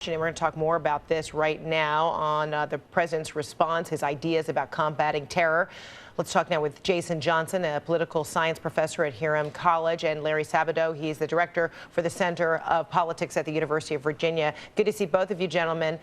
reaction, and we're going to talk more about this right now on the president's response, his ideas about combating terror. Let's talk now with Jason Johnson, a political science professor at Hiram College, and Larry Sabato. He's the director for the Center of Politics at the University of Virginia. Good to see both of you, gentlemen.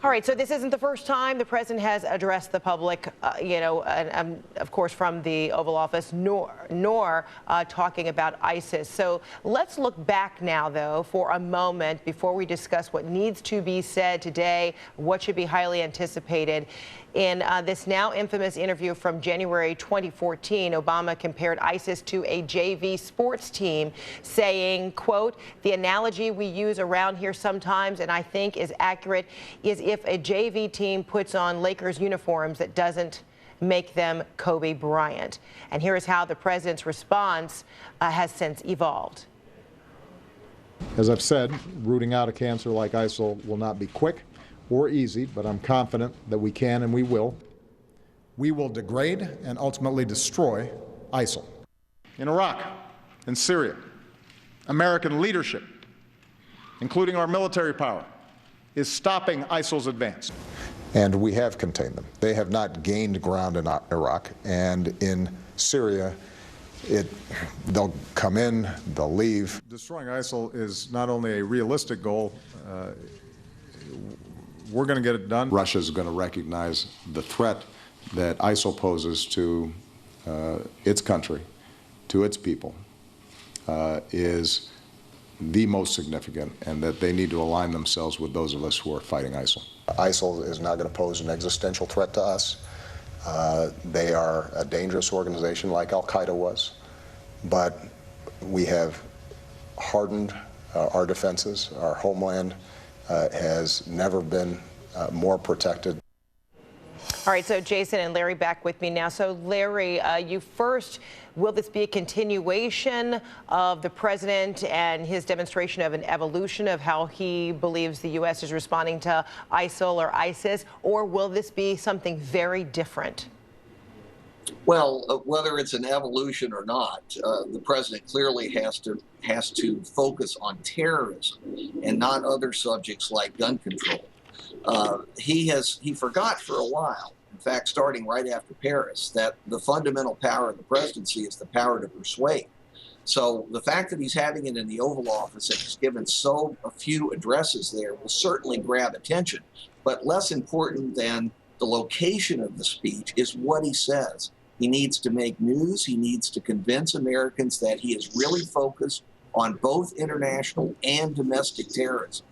All right, so this isn't the first time the president has addressed the public, of course, from the Oval Office, nor talking about ISIS. So let's look back now, though, for a moment before we discuss what needs to be said today, what should be highly anticipated. In this now infamous interview from January 2014, Obama compared ISIS to a JV sports team, saying, quote, "The analogy we use around here sometimes, and I think is accurate, is if a JV team puts on Lakers uniforms, that doesn't make them Kobe Bryant." And here is how the president's response has since evolved. As I've said, rooting out a cancer like ISIL will not be quick or easy, but I'm confident that we can and we will. We will degrade and ultimately destroy ISIL. In Iraq and Syria, American leadership, including our military power, is stopping ISIL's advance. And we have contained them. They have not gained ground in Iraq, and in Syria, they'll come in, they'll leave. Destroying ISIL is not only a realistic goal, we're going to get it done. Russia is going to recognize the threat that ISIL poses to its country, to its people, is the most significant, and that they need to align themselves with those of us who are fighting ISIL. ISIL is not going to pose an existential threat to us. They are a dangerous organization like Al-Qaeda was, but we have hardened our defenses. Our homeland has never been more protected. All right, so Jason and Larry back with me now. So Larry, you first, will this be a continuation of the president and his demonstration of an evolution of how he believes the U.S. is responding to ISIL or ISIS, or will this be something very different? Well, whether it's an evolution or not, the president clearly has to focus on terrorism and not other subjects like gun control. He forgot for a while, in fact, starting right after Paris, that the fundamental power of the presidency is the power to persuade. So the fact that he's having it in the Oval Office and he's given so a few addresses there will certainly grab attention. But less important than the location of the speech is what he says. He needs to make news. He needs to convince Americans that he is really focused on both international and domestic terrorism.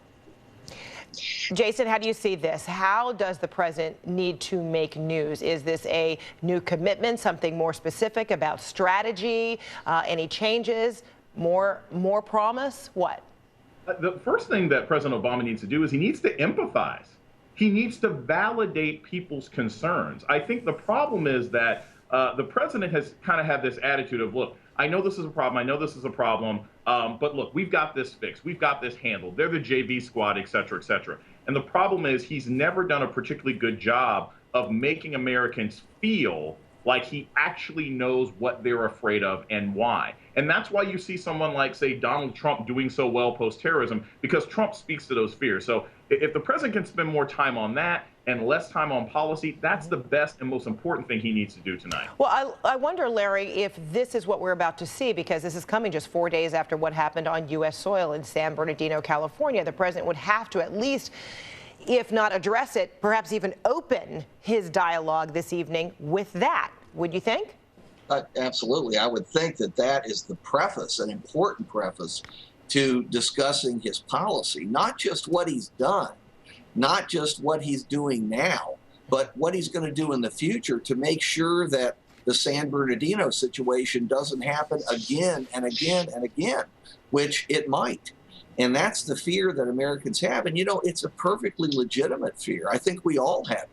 Jason, how do you see this? How does the president need to make news? Is this a new commitment, something more specific about strategy, any changes, more promise? What? The first thing that President Obama needs to do is he needs to empathize. He needs to validate people's concerns. I think the problem is that the president has kind of had this attitude of, look, I know this is a problem. I know this is a problem. But look, we've got this fixed. We've got this handled. They're the JV squad, et cetera, et cetera. And the problem is he's never done a particularly good job of making Americans feel like he actually knows what they're afraid of and why. And that's why you see someone like, say, Donald Trump doing so well post-terrorism, because Trump speaks to those fears. So if the president can spend more time on that and less time on policy, that's the best and most important thing he needs to do tonight. Well, I wonder, Larry, if this is what we're about to see, because this is coming just 4 days after what happened on U.S. soil in San Bernardino, California. The president would have to at least, if not address it, perhaps even open his dialogue this evening with that. Would you think? Absolutely. I would think that that is the preface, an important preface to discussing his policy, not just what he's done, not just what he's doing now, but what he's going to do in the future to make sure that the San Bernardino situation doesn't happen again and again and again, which it might. And that's the fear that Americans have. And, you know, it's a perfectly legitimate fear. I think we all have it.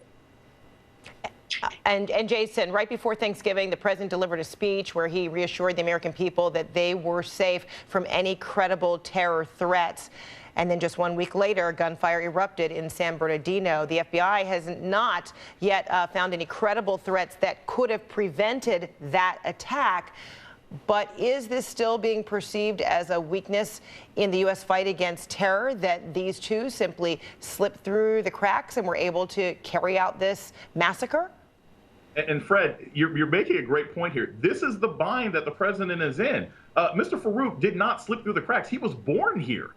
And Jason, right before Thanksgiving, the president delivered a speech where he reassured the American people that they were safe from any credible terror threats. And then just 1 week later, gunfire erupted in San Bernardino. The FBI has not yet found any credible threats that could have prevented that attack. But is this still being perceived as a weakness in the U.S. fight against terror, that these two simply slipped through the cracks and were able to carry out this massacre? And Fred, you're making a great point here. This is the bind that the president is in. Mr. Farouk did not slip through the cracks. He was born here.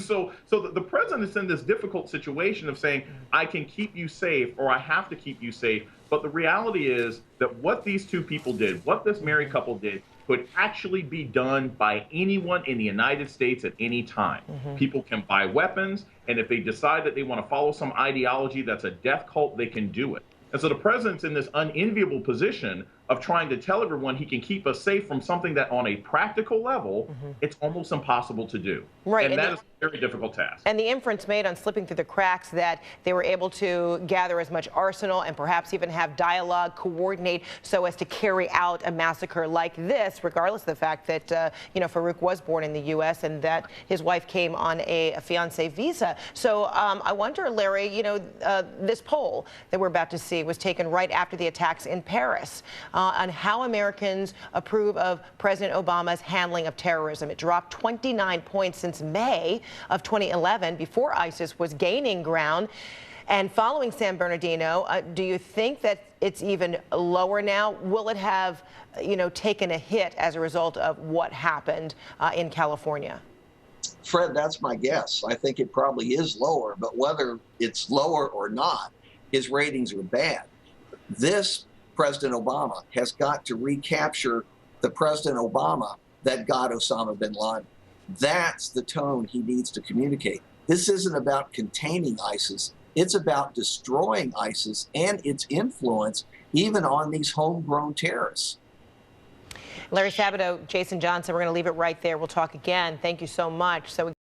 So the president is in this difficult situation of saying, I can keep you safe, or I have to keep you safe. But the reality is that what these two people did, what this married couple did, could actually be done by anyone in the United States at any time. People can buy weapons, and if they decide that they want to follow some ideology that's a death cult, they can do it. And so the president's in this unenviable position of trying to tell everyone he can keep us safe from something that on a practical level, it's almost impossible to do. Right. And that is a very difficult task. And the inference made on slipping through the cracks that they were able to gather as much arsenal and perhaps even have dialogue, coordinate so as to carry out a massacre like this, regardless of the fact that, Farouk was born in the U.S. and that his wife came on a fiancé visa. So I wonder, Larry, this poll that we're about to see was taken right after the attacks in Paris on how Americans approve of President Obama's handling of terrorism. It dropped 29 points since May of 2011, before ISIS was gaining ground. And following San Bernardino, do you think that it's even lower now? Will it have, taken a hit as a result of what happened in California? Fred, that's my guess. I think it probably is lower, but whether it's lower or not, his ratings are bad. This President Obama has got to recapture the President Obama that got Osama bin Laden. That's the tone he needs to communicate. This isn't about containing ISIS. It's about destroying ISIS and its influence even on these homegrown terrorists. Larry Sabato, Jason Johnson, we're going to leave it right there. We'll talk again. Thank you so much.